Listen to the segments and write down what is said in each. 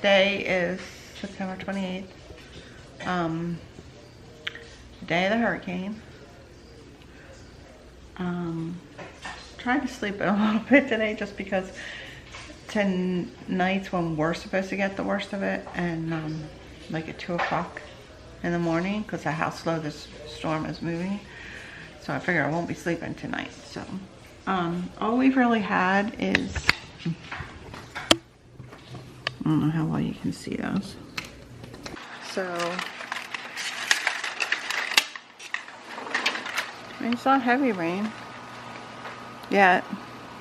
Today is September 28th. The day of the hurricane. Trying to sleep in a little bit today just because tonight's when we're supposed to get the worst of it, and like at 2 o'clock in the morning, because of how slow this storm is moving. So I figure I won't be sleeping tonight. So all we've really had is, I don't know how well you can see those. So I mean, it's not heavy rain yet,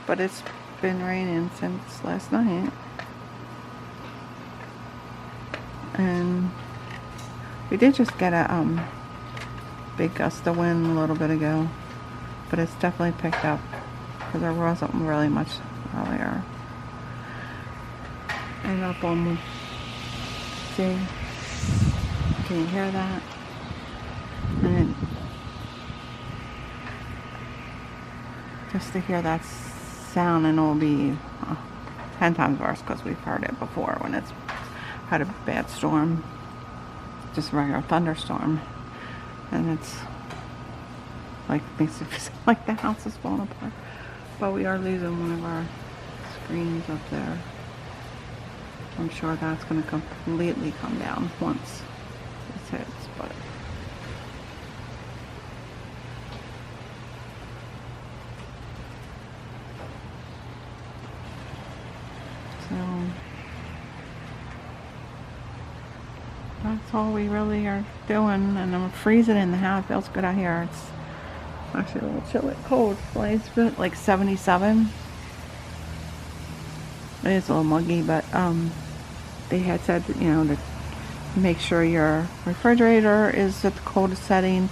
but it's been raining since last night. And we did just get a big gust of wind a little bit ago, but it's definitely picked up because there wasn't really much earlier. And up on the, see, can you hear that? And just to hear that sound, and it'll be 10 times worse because we've heard it before when it's had a bad storm, just a regular thunderstorm, and it's like makes it feel like the house is falling apart. But we are losing one of our screens up there. I'm sure that's going to completely come down once this hits, but so that's all we really are doing. And I'm freezing in the house. It feels good out here. It's actually a little chilly, cold. It's like 77. It is a little muggy, but they had said, you know, to make sure your refrigerator is at the coldest setting,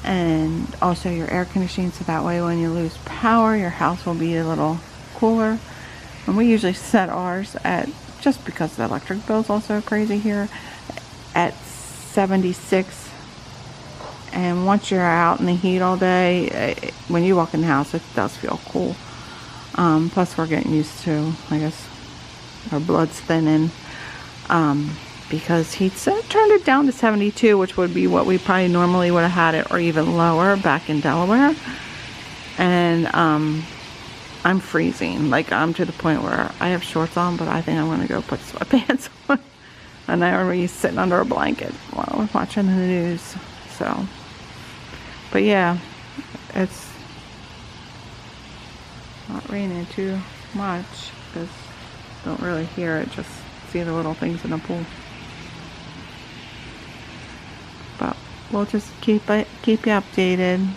and also your air conditioning, so that way when you lose power, your house will be a little cooler. And we usually set ours at, just because the electric bill is also crazy here, at 76. And once you're out in the heat all day, when you walk in the house, it does feel cool. Plus we're getting used to, I guess, our blood's thinning, because he turned it down to 72, which would be what we probably normally would have had it, or even lower back in Delaware. And I'm freezing. Like, I'm to the point where I have shorts on, but I think I'm going to go put sweatpants on. And I'm already sitting under a blanket while I'm watching the news. So, but yeah, it's not raining too much because don't really hear it, just see the little things in the pool. But we'll just keep you updated,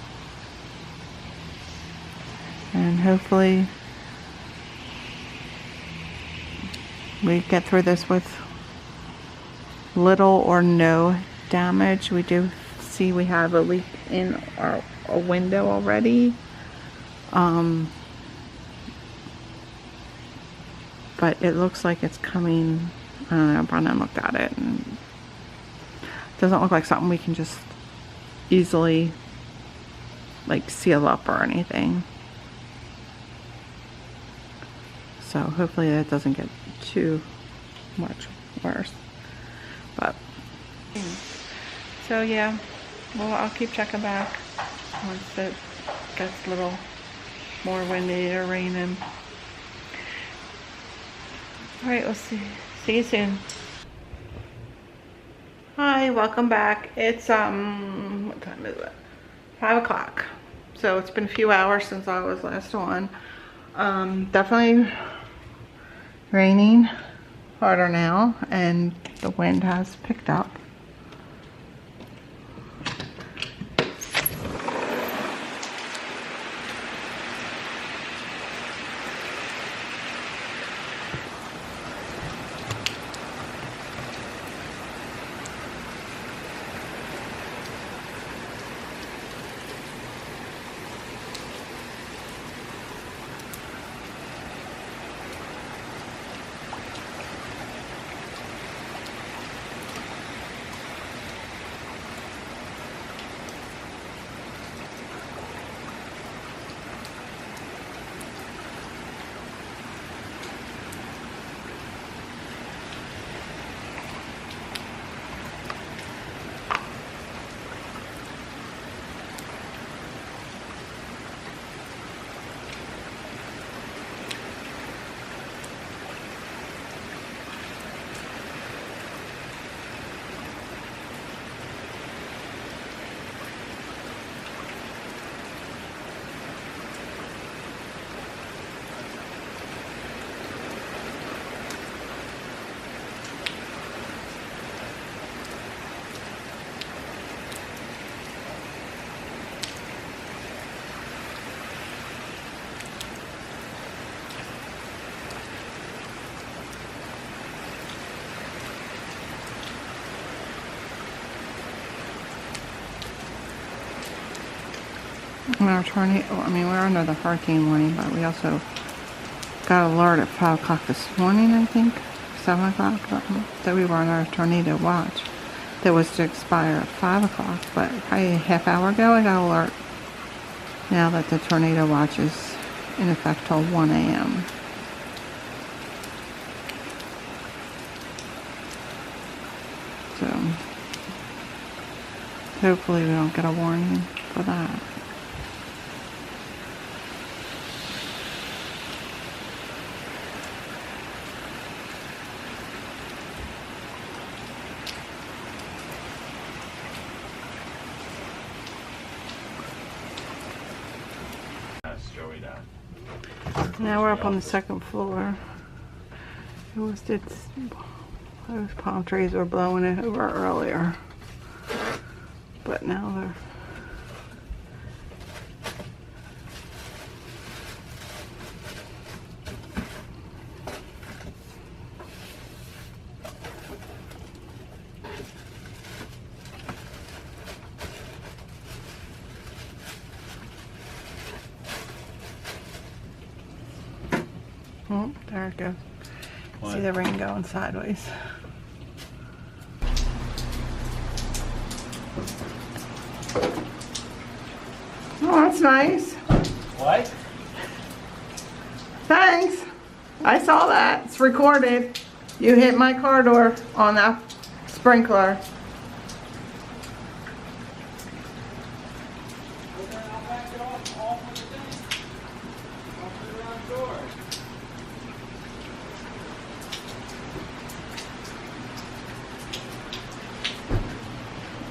and hopefully we get through this with little or no damage. We do see we have a leak in a window already. But it looks like it's coming. I don't know, Brennan looked at it, and it doesn't look like something we can just easily like seal up or anything. So hopefully that doesn't get too much worse. But so yeah, well, I'll keep checking back once it gets a little more windy or raining. Alright, we'll see you soon. Hi, welcome back. It's what time is it? 5 o'clock. So it's been a few hours since I was last on. Definitely raining harder now, and the wind has picked up. Our tornado, I mean, we're under the hurricane warning, but we also got an alert at 5 o'clock this morning, I think, 7 o'clock, that we were on our tornado watch. That was to expire at 5 o'clock, but probably a half hour ago I got an alert now that the tornado watch is in effect till 1 a.m. So, hopefully we don't get a warning for that. Now we're up on the second floor. Those palm trees were blowing it over earlier, but now they're oh, there it goes. What? See the rain going sideways. Oh, that's nice. What? Thanks. I saw that. It's recorded. You hit my car door on that sprinkler.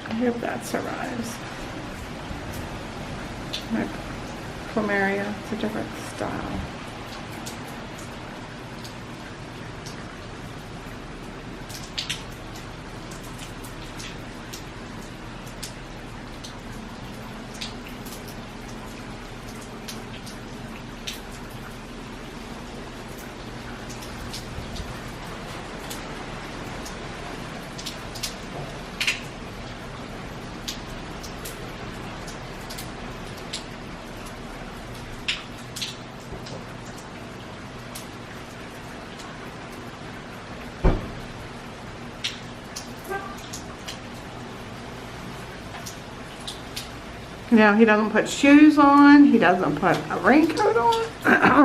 I hope that survives. My plumeria, it's a different style. Now he doesn't put shoes on. He doesn't put a raincoat on.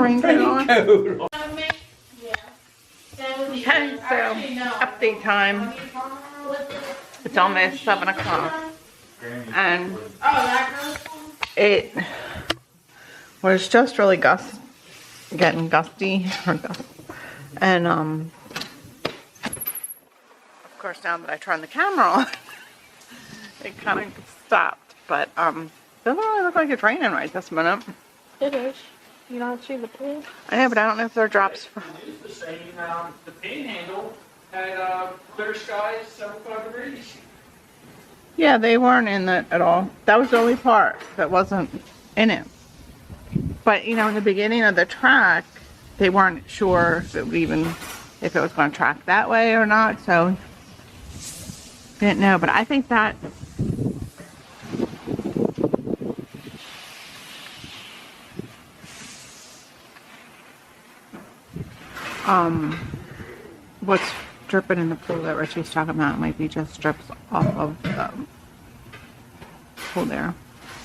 Raincoat on. Okay, so update time. It's almost 7 o'clock, and it was just really getting gusty, and of course now that I turned the camera on, it kind of stopped. But doesn't really look like it's raining right this minute. It is. You don't see the pool? I know, but I don't know if there are drops. It's the same. The Panhandle had clear skies, 75 degrees. Yeah, they weren't in that at all. That was the only part that wasn't in it. But you know, in the beginning of the track, they weren't sure if it would if it was going to track that way or not. So didn't know. But I think that. What's dripping in the pool that Richie's talking about might be just drips off of the pool there.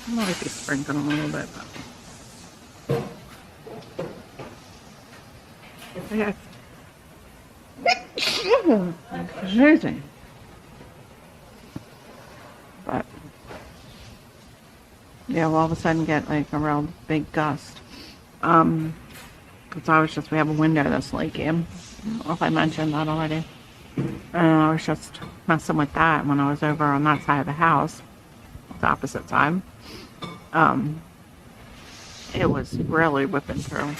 I might be sprinkling a little bit, but yeah. It's amazing. But yeah, we'll all of a sudden get like a real big gust. We have a window that's leaky. I don't know if I mentioned that already. And I was just messing with that when I was over on that side of the house, the opposite side. It was really whipping through.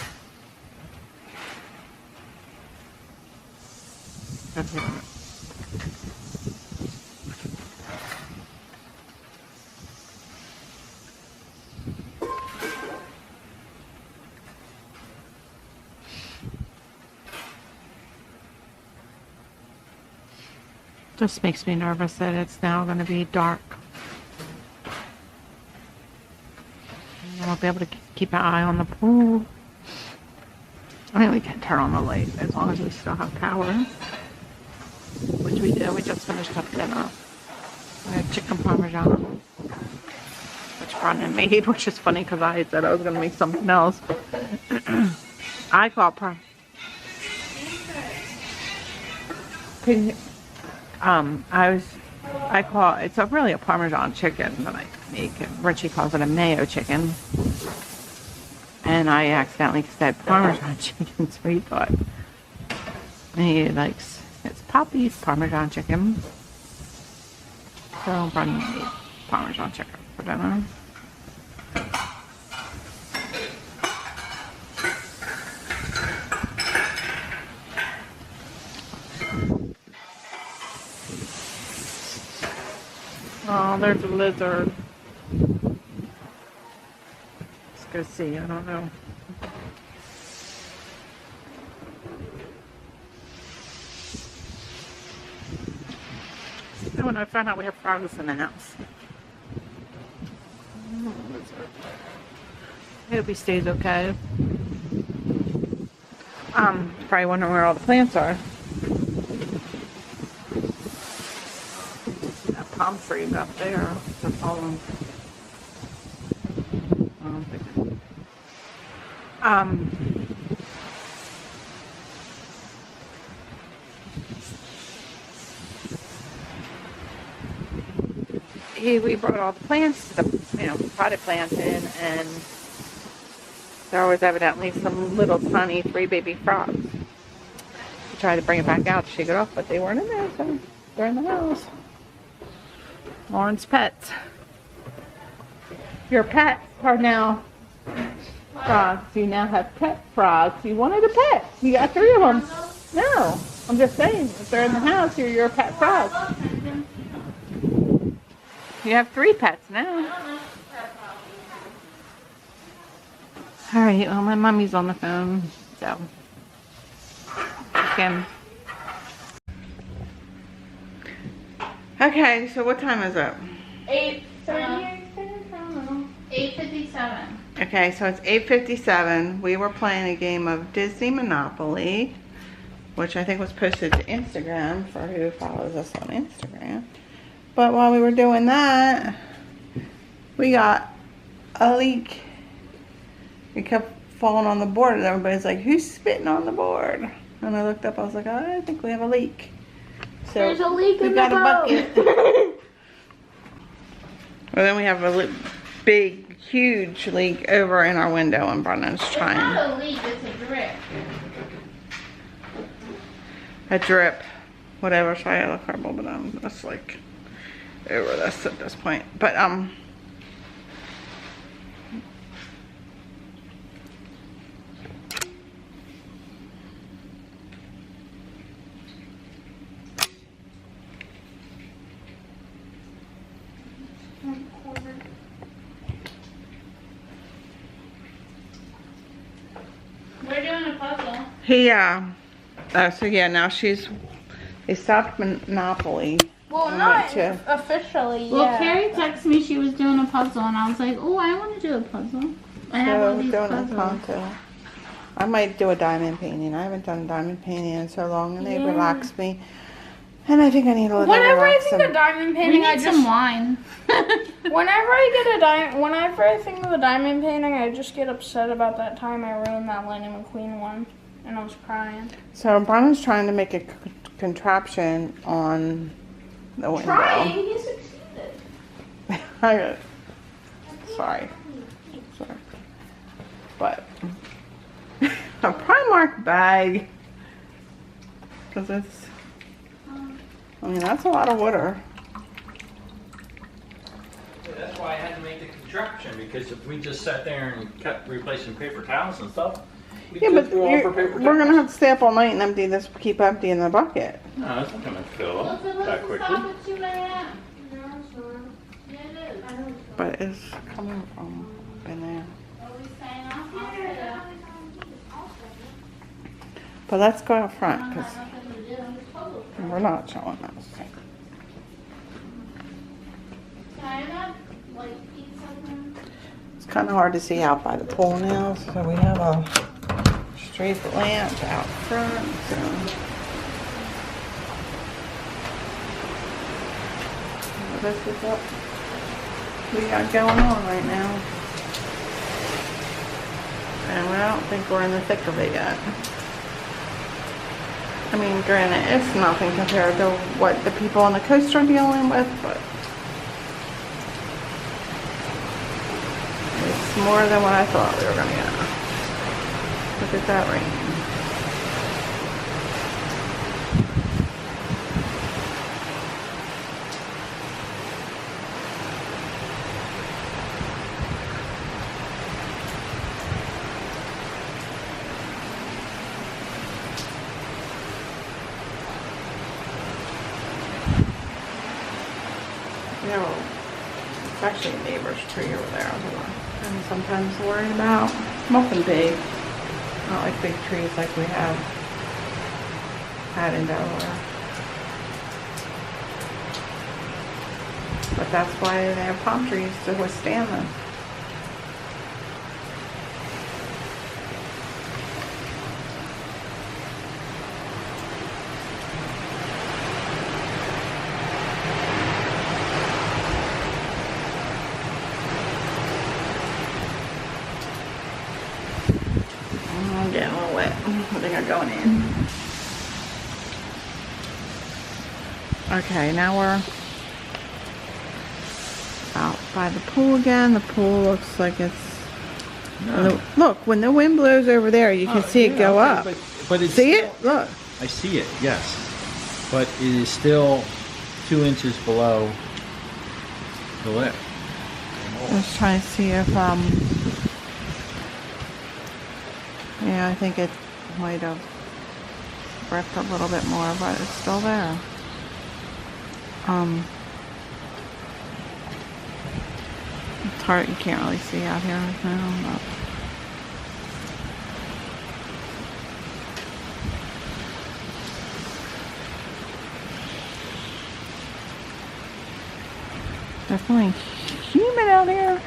Just makes me nervous that it's now going to be dark. I'll be able to keep an eye on the pool. I mean, we can turn on the light as long as we still have power, which we do. We just finished up dinner. We had chicken parmesan, which Brendan made, which is funny because I said I was going to make something else. I call it I call it's really a Parmesan chicken that I make, and Richie calls it a mayo chicken. And I accidentally said Parmesan chicken, so he thought he likes it's Poppy's Parmesan chicken. So Brendan made Parmesan chicken for dinner. Oh, there's a lizard. Let's go see. I don't know. Oh, and I found out we have frogs in the house. Oh, lizard. I hope he stays okay. Probably wondering where all the plants are. Palm tree up there. To follow. I don't think. We brought all the plants, potted plants in, and there was evidently some little tiny 3 baby frogs. We tried to bring it back out to shake it off, but they weren't in there, so they're in the house. Lauren's pets. Your pets are now frogs. You now have pet frogs. You wanted a pet. You got 3 of them. No, I'm just saying, if they're in the house, you're your pet frog. You have 3 pets now. Alright, well, my mommy's on the phone, so. Okay, so what time is it? 8:57. Okay, so it's 8:57. We were playing a game of Disney Monopoly, which I think was posted to Instagram for who follows us on Instagram. But while we were doing that, we got a leak. It kept falling on the board, and everybody's like, who's spitting on the board? And I looked up, I was like, I think we have a leak. So there's a leak in the got a boat. bucket. Well, then we have a big, huge leak over in our window, and Brendan's trying. It's not a leak, it's a drip. A drip. Whatever, sorry I look horrible, but that's like over this at this point. But We're doing a puzzle. so yeah, now they stopped Monopoly. Well, and not went to- officially, Well, yeah. Carrie texted me she was doing a puzzle, and I was like, oh, I want to do a puzzle. I have all these puzzles. I might do a diamond painting. I haven't done a diamond painting in so long, and they Yeah. relaxed me. And I think I need a little Whenever I relax think of diamond We painting, need some wine. whenever I think of a diamond painting, I just get upset about that time I ruined that Lightning McQueen one, and I was crying. So Brennan's trying to make a contraption on the window. Trying? He succeeded. Sorry. But a Primark bag, because it's, I mean, that's a lot of water. Yeah, that's why I had to make the contraption, because if we just sat there and kept replacing paper towels and stuff, we'd Yeah, go but through all our paper we're gonna towels. have to stay up all night and empty this, keep emptying the bucket. No, that's not gonna fill up that quickly. Stop at 2 a.m. No, it's not. Yeah, it is. I know it's not. But it's coming from in there. Are we staying off? Yeah. But let's go out front, I because don't have nothing to do. It's puzzle. we're not showing us. Can I not, eat something? It's kind of hard to see out by the pool now, so we have a street lamp out front. So this is what we got going on right now. And I don't think we're in the thick of it yet. I mean, granted, it's nothing compared to what the people on the coast are dealing with, but it's more than what I thought we were going to get. Look at that rain. No, it's actually a neighbor's tree over there. I'm sometimes worried about. Nothing big. Not like big trees like we have had in Delaware. But that's why they have palm trees to withstand them. I'm getting a little wet. I think I'm going in. Okay, now we're out by the pool again. The pool looks like it's... No. Look, when the wind blows over there, you can see it go up. But it's See still, it? Look. I see it, yes. But it is still 2 inches below the lip. Let's try and see if, yeah, I think it might have ripped a little bit more, but it's still there. It's hard, you can't really see out here now, but definitely humid out here.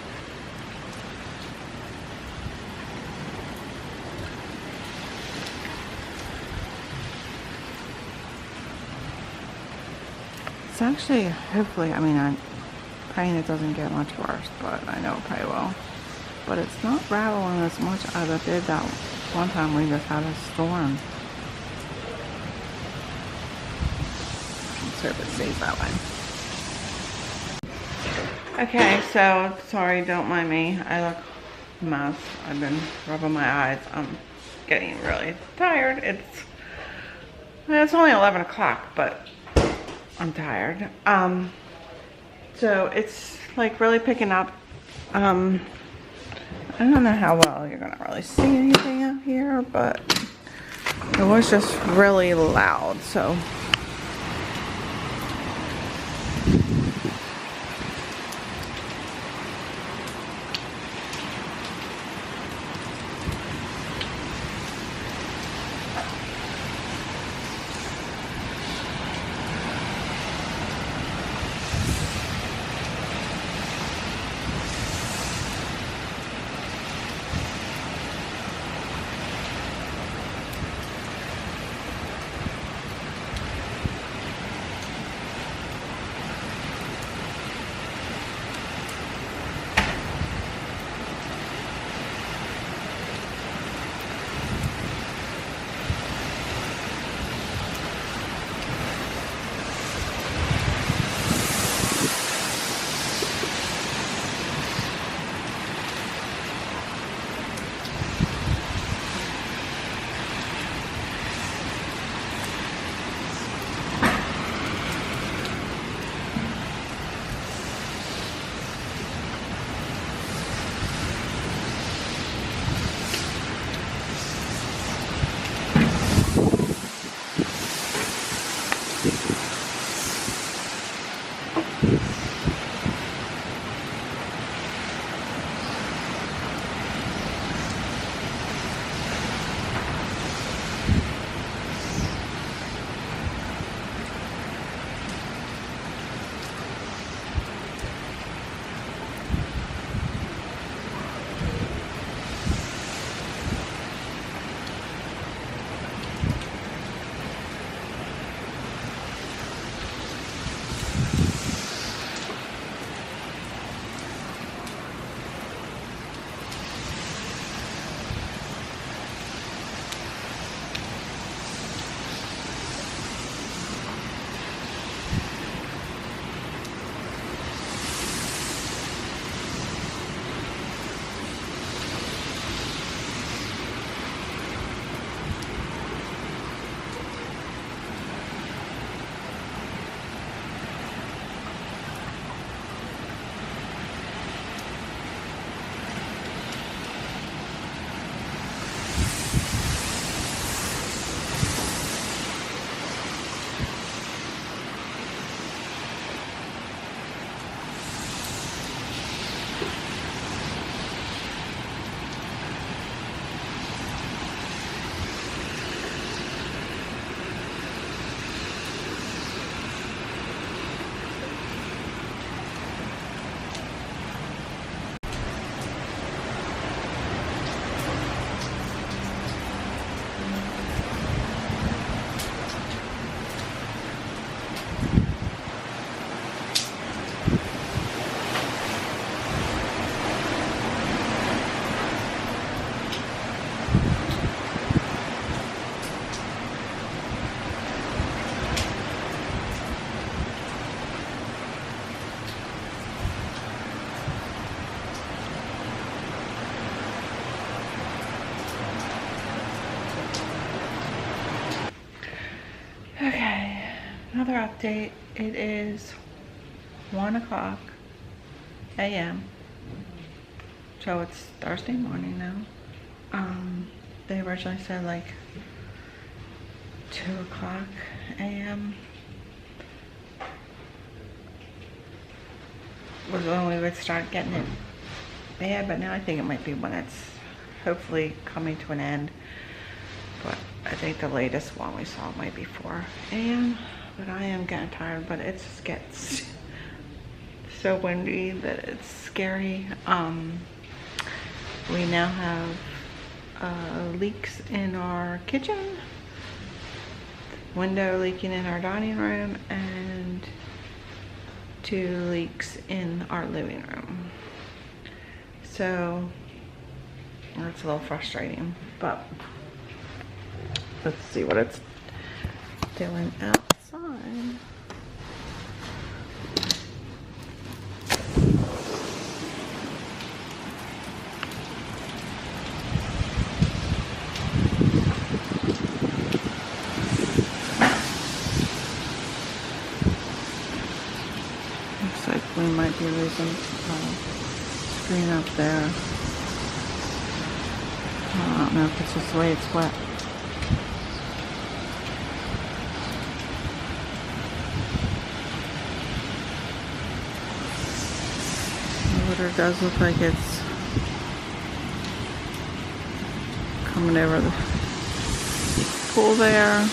It's actually, hopefully, I mean, I'm praying it doesn't get much worse, but I know it probably will. But it's not rattling as much as it did that one time we just had a storm. Let's hope it stays that way. Okay, so, sorry, don't mind me. I look a mess. I've been rubbing my eyes. I'm getting really tired. It's only 11 o'clock, but I'm tired. So it's like really picking up. I don't know how well you're gonna really see anything out here, but it was just really loud, so. Another update, it is 1 o'clock a.m. So it's Thursday morning now. They originally said like 2 o'clock a.m. was when we would start getting it bad, but now I think it might be when it's hopefully coming to an end. But I think the latest one we saw might be 4 a.m. But I am getting tired, but it just gets so windy that it's scary. We now have leaks in our kitchen, window leaking in our dining room, and 2 leaks in our living room. So it's a little frustrating, but let's see what it's doing outside. Looks like we might be losing screen up there. I don't know if it's just the way it's wet. The water does look like it's coming over the pool there.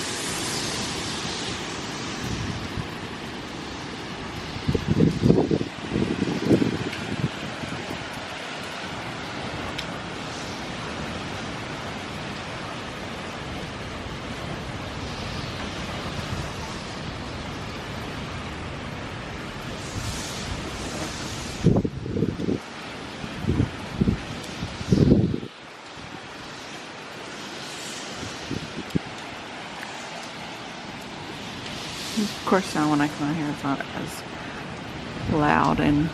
Of course now when I come out here it's not as loud and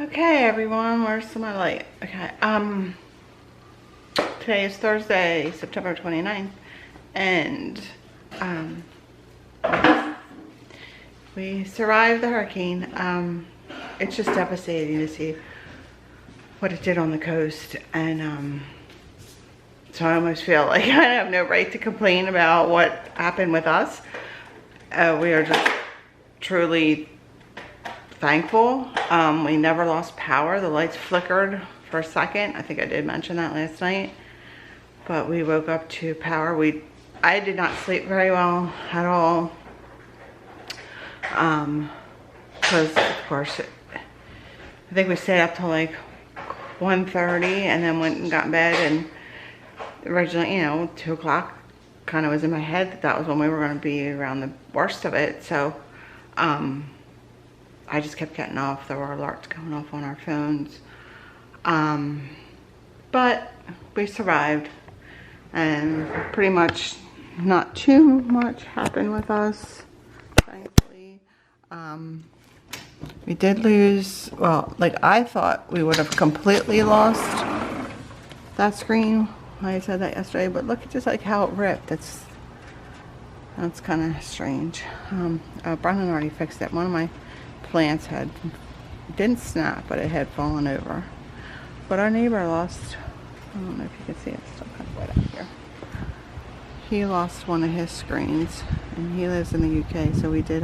okay, everyone, where's my light? Okay, today is Thursday, September 29th, and, we survived the hurricane. It's just devastating to see what it did on the coast, and, so I almost feel like I have no right to complain about what happened with us. We are just truly thankful. We never lost power. The lights flickered for a second. I think I did mention that last night, but we woke up to power. I did not sleep very well at all, because of course I think we stayed up till like 1:30 and then went and got in bed, and originally, you know, 2 o'clock kind of was in my head that was when we were going to be around the worst of it. So I just kept getting off. There were alerts going off on our phones. But we survived, and pretty much not too much happened with us, thankfully. We did lose, well, like I thought we would have completely lost that screen. I said that yesterday, but look at just like how it ripped. That's kind of strange. Brennan already fixed it. One of my plants didn't snap, but it had fallen over. But our neighbor lost, I don't know if you can see it, it's still kind of wet out here. he lost one of his screens, and he lives in the UK, so we did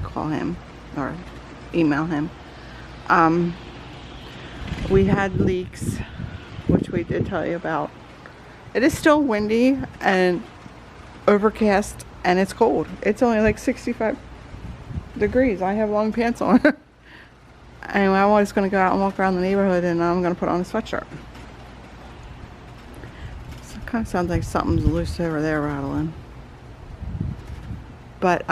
call him or email him. We had leaks, which we did tell you about. It is still windy and overcast, and it's cold. It's only like 65 degrees. I have long pants on. And I was going to go out and walk around the neighborhood, and I'm going to put on a sweatshirt. So it kind of sounds like something's loose over there rattling. But,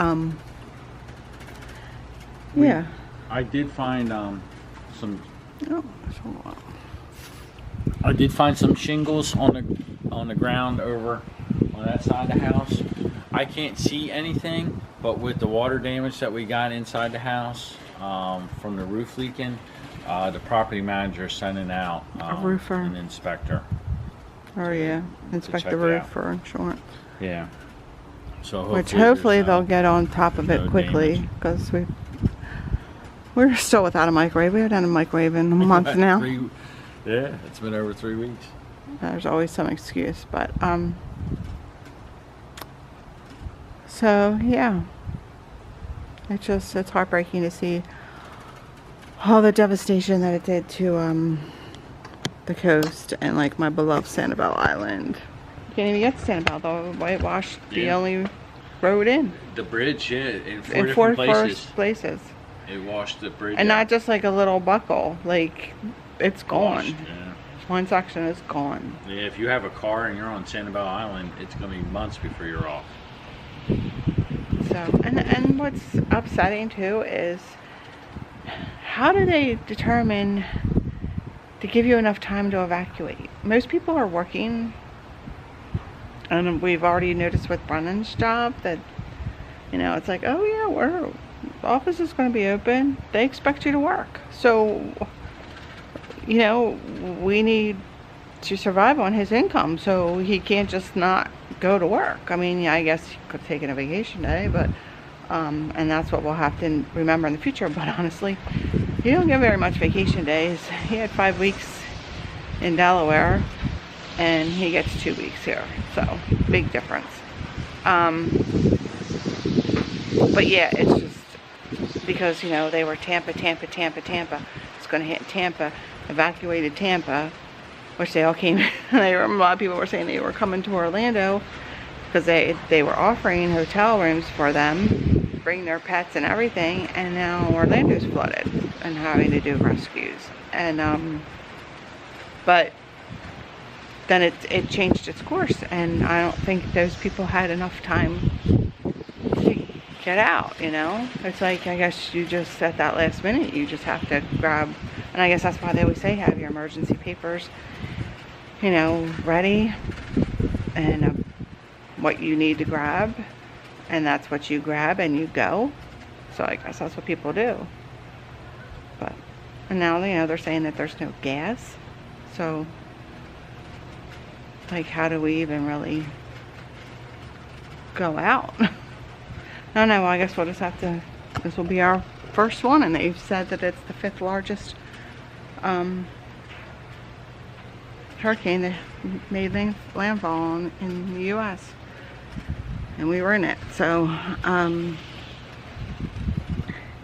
yeah. I did find some. Oh, there's a lot. I did find some shingles on the ground over on that side of the house. I can't see anything, but with the water damage that we got inside the house from the roof leaking, the property manager is sending out A roofer. an inspector. Oh yeah, inspect check the it roof out. for insurance. Yeah. So Which hopefully there's, they'll get on top of it no quickly, damage. because we're still without a microwave. We haven't had a microwave in a month now. Yeah, it's been over 3 weeks. There's always some excuse, but so yeah, it's heartbreaking to see all the devastation that it did to the coast and like my beloved Sanibel Island. You can't even get to Sanibel, though. Whitewashed the Yeah. only road in The bridge, yeah, in four in different four places. places, It washed the bridge and out. not just like a little buckle. Like it's gone. Washed, yeah. One section is gone. Yeah, if you have a car and you're on Sanibel Island, it's going to be months before you're off. So, and what's upsetting too is, how do they determine to give you enough time to evacuate? Most people are working, and we've already noticed with Brennan's job that, you know, it's like, oh yeah, the office is going to be open. They expect you to work. So, you know, we need to survive on his income, so he can't just not go to work. I mean, yeah, I guess he could take a vacation day, but and that's what we'll have to remember in the future. But honestly, he don't get very much vacation days. He had 5 weeks in Delaware, and he gets 2 weeks here, so big difference. But yeah, it's just because, you know, they were Tampa. It's going to hit Tampa, evacuated Tampa, which they all came. A lot of people were saying they were coming to Orlando because they were offering hotel rooms for them, bring their pets and everything, and now Orlando's flooded and having to do rescues. And but then it changed its course, and I don't think those people had enough time to get out. You know, it's like, I guess you just at that last minute you just have to grab, and I guess that's why they always say have your emergency papers, you know, ready, and what you need to grab, and that's what you grab and you go. So I guess that's what people do. But, and now, you know, they're saying that there's no gas, so like, how do we even really go out? I don't know. I guess we'll just have to, this will be our first one, and they've said that it's the 5th largest hurricane that made landfall in the U.S. and we were in it. So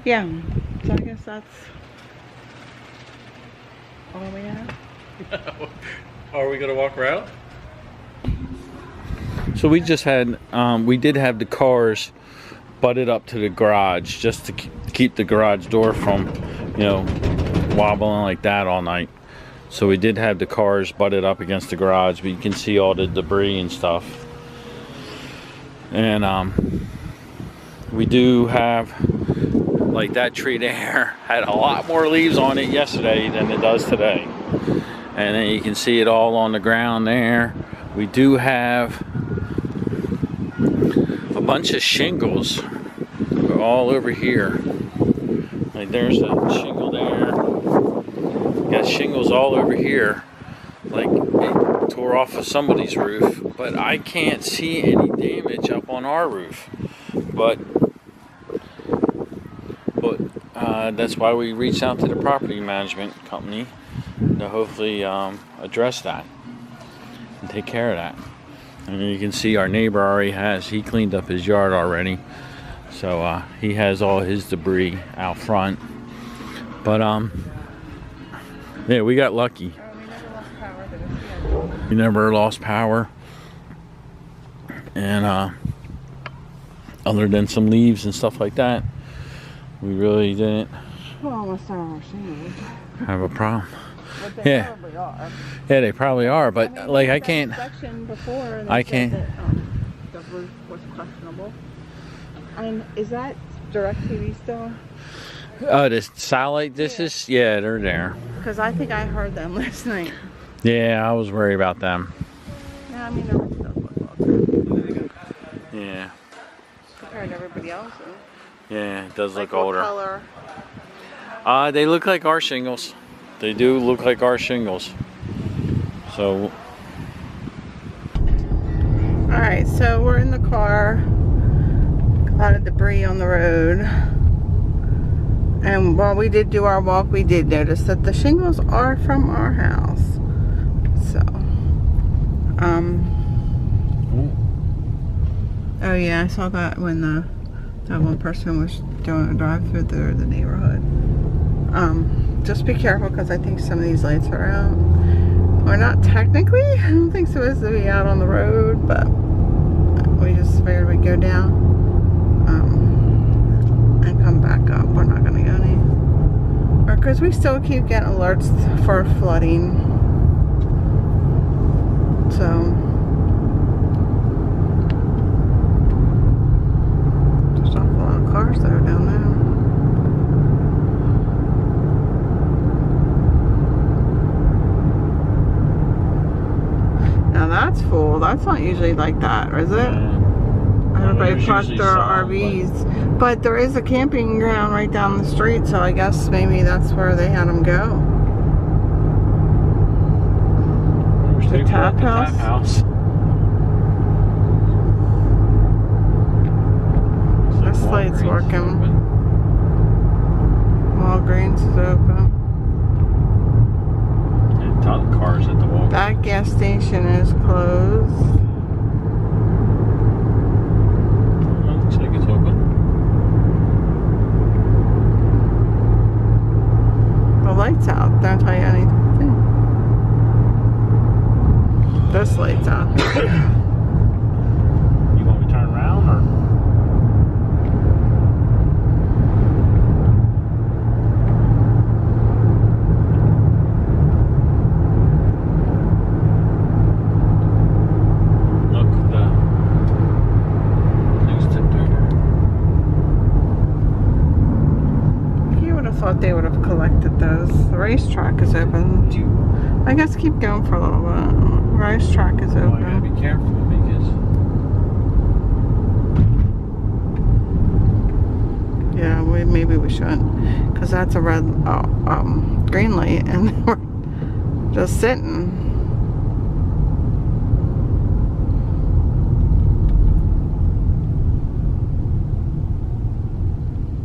yeah, so I guess that's all we have. Are we going to walk around? So we just had, we did have the cars butted up to the garage just to keep the garage door from, you know, wobbling like that all night. So we did have the cars butted up against the garage, but you can see all the debris and stuff. And we do have, like, that tree there had a lot more leaves on it yesterday than it does today. And then you can see it all on the ground there. We do have a bunch of shingles all over here. Like, there's a shingle there. Got shingles all over here. Like, it tore off of somebody's roof, but I can't see any damage up on our roof. But that's why we reached out to the property management company to hopefully address that and take care of that. And you can see our neighbor already he cleaned up his yard already. So he has all his debris out front. But yeah, we got lucky. We never lost power. And other than some leaves and stuff like that, we really didn't have a problem. But they Yeah. probably are. Yeah, they probably are, but I mean, like I that can't. inspection before, and I they said can't. that, the roof was questionable. And is that DirecTV still? Oh, the satellite dishes? Yeah, they're there. Because I think I heard them last night. Yeah, I was worried about them. Yeah, I mean, the roof does look well. Yeah. Compared to everybody else's. Yeah, it does Like look older. what color? They look like our shingles. They do look like our shingles. So. Alright, so we're in the car. A lot of debris on the road. And while we did do our walk, we did notice that the shingles are from our house. So, oh yeah, I saw that when that one person was doing a drive through the neighborhood. Just be careful because I think some of these lights are out. We're not technically, I don't think supposed to be out on the road, but we just figured we'd go down and come back up. We're not gonna go any, because we still keep getting alerts for flooding. So there's not a lot of cars that are down there. Now that's full. That's not usually like that, is it? Everybody parked their RVs. But there is a camping ground right down the street, so I guess maybe that's where they had them go. The tap house. This light's working. Walgreens is open. And a ton of cars at the Walgreens. That gas station is closed. Looks like it's open. The light's out. Don't tell you anything. This light's out. You want me to turn around or? Look, the thing's tipped over. You would have thought they would have collected those. The racetrack is open. I guess keep going for a little bit. Racetrack is Oh, I gotta open. be careful because Yeah, maybe we shouldn't, because that's a red, green light, and we're just sitting.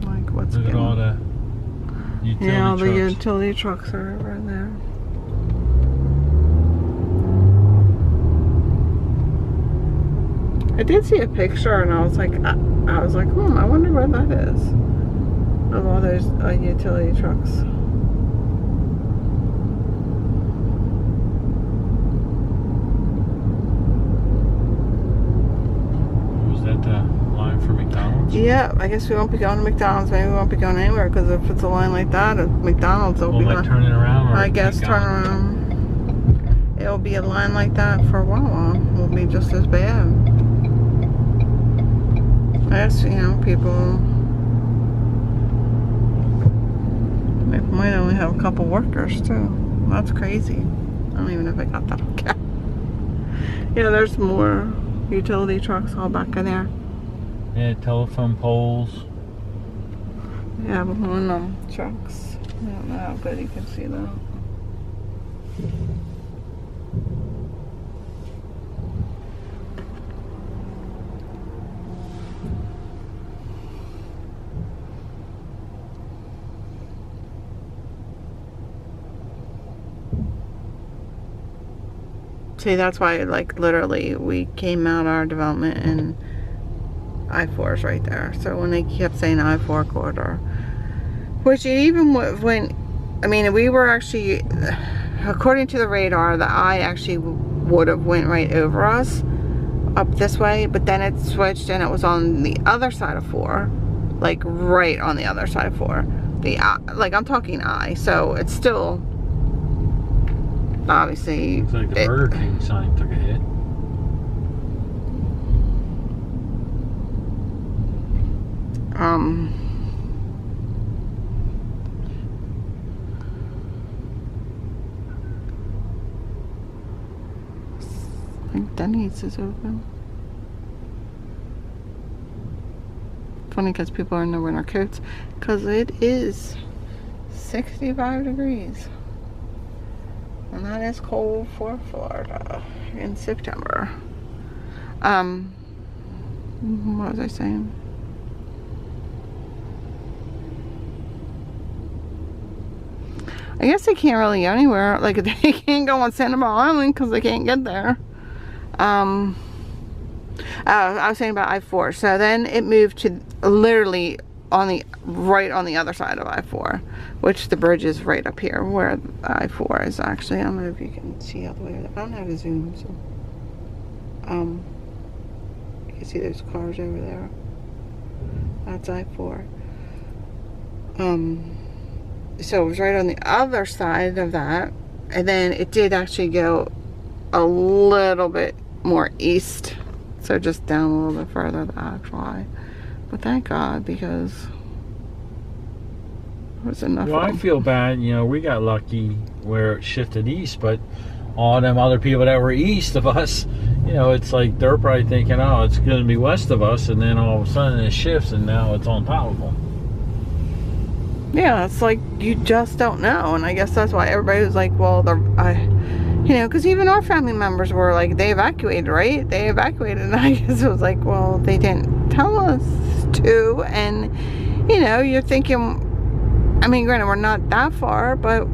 Like what's look at all the utility yeah, all the trucks. utility trucks are over there. I did see a picture, and I was like, I wonder where that is. Of all those utility trucks. Was that the line for McDonald's? Yeah, I guess we won't be going to McDonald's. Maybe we won't be going anywhere, because if it's a line like that at McDonald's, it'll be Will like, they turn it around? Or I guess keep turn going? around. It'll be a line like that for a while. It'll be just as bad. I guess, people might only have a couple workers too. That's crazy. I don't even know if I got that. Okay. Yeah, there's more utility trucks all back in there. Yeah, telephone poles. Yeah, behind them trucks. I don't know how good you can see that. See, that's why, like, literally, we came out our development and I-4 is right there. So when they kept saying I-4 corridor, which it even when, I mean, we were actually, according to the radar, the I actually would have went right over us up this way, but then it switched and it was on the other side of 4, like right on the other side of 4. The like, I'm talking I, so it's still obviously. Looks like the Burger King sign took a hit. I think Denny's is open. Funny because people are in their winter coats because it is 65 degrees. And that is cold for Florida in September. What was I saying? I guess they can't really go anywhere. Like, they can't go on Sanibel Island because they can't get there. I was saying about I-4. So then it moved to literally on the right on the other side of I-4, which the bridge is right up here where I-4 is actually. I don't know if you can see all the way. I don't have a zoom, so you can see those cars over there. That's I-4. So it was right on the other side of that, and then it did actually go a little bit more east, so just down a little bit further, the actual I. But thank God, because there was enough. Well, I feel bad, you know, we got lucky where it shifted east, but all them other people that were east of us, you know, it's like they're probably thinking, oh, it's going to be west of us, and then all of a sudden it shifts and now it's on top of them. Yeah, it's like you just don't know, and I guess that's why everybody was like, well, you know, because even our family members were like, they evacuated, right? They evacuated, and I guess it was like, well, they didn't tell us to, and, you know, you're thinking, I mean, granted, we're not that far, but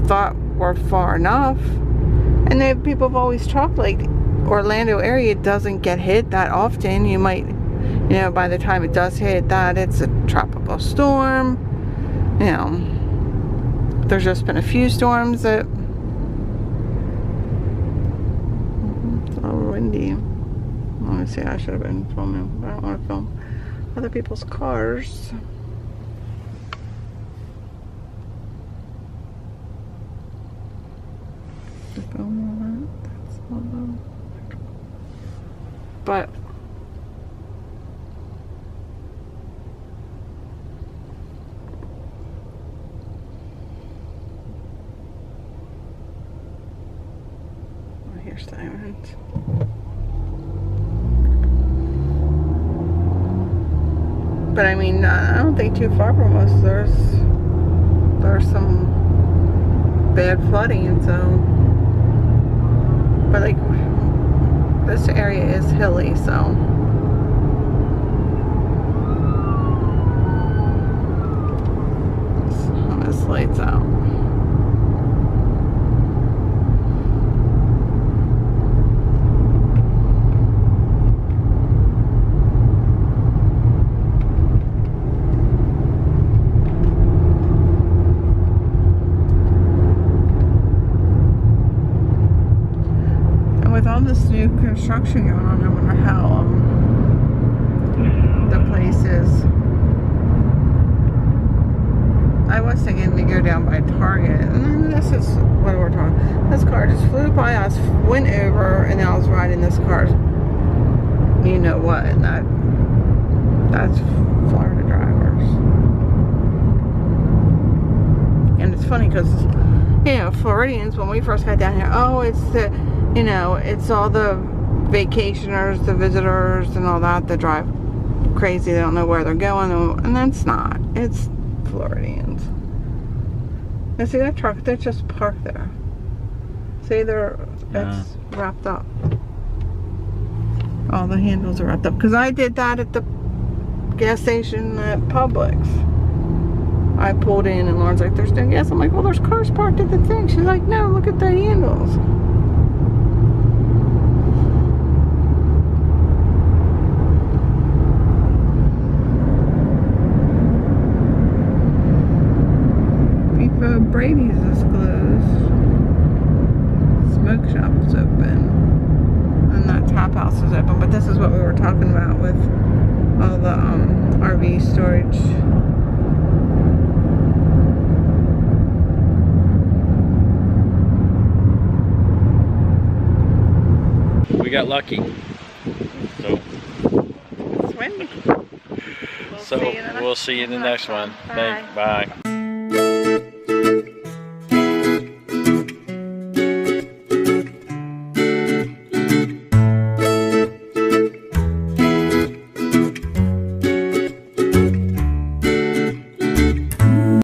thought we're far enough, and then people have always talked, like, Orlando area doesn't get hit that often. You might, you know, by the time it does hit that, it's a tropical storm. You know, there's just been a few storms that it's a little windy. Let me see, I should have been filming, but I don't want to film other people's cars. To film all that, that's all low. But here's sirens. But I mean, I don't think too far from us there's some bad flooding, so, but like this area is hilly, so this lights out. With all this new construction going on, I wonder how the place is. I was thinking to go down by Target, and then this is what we're talking. This car just flew by us, went over, and I was riding this car. You know what? And that's Florida drivers. And it's funny because, you know, Floridians, when we first got down here, oh, it's the, you know, it's all the vacationers, the visitors, and all that drive crazy. They don't know where they're going, and that's not. It's Floridians. And see that truck? They're just parked there. See, it's wrapped up. All the handles are wrapped up. Because I did that at the gas station at Publix. I pulled in, and Lauren's like, "There's no gas." I'm like, "Well, there's cars parked at the thing." She's like, "No, look at the handles." Brady's is closed. Smoke shop is open. And that tap house is open. But this is what we were talking about with all the RV storage. We got lucky. So It's windy. we'll see you in the next one. Bye. Bye.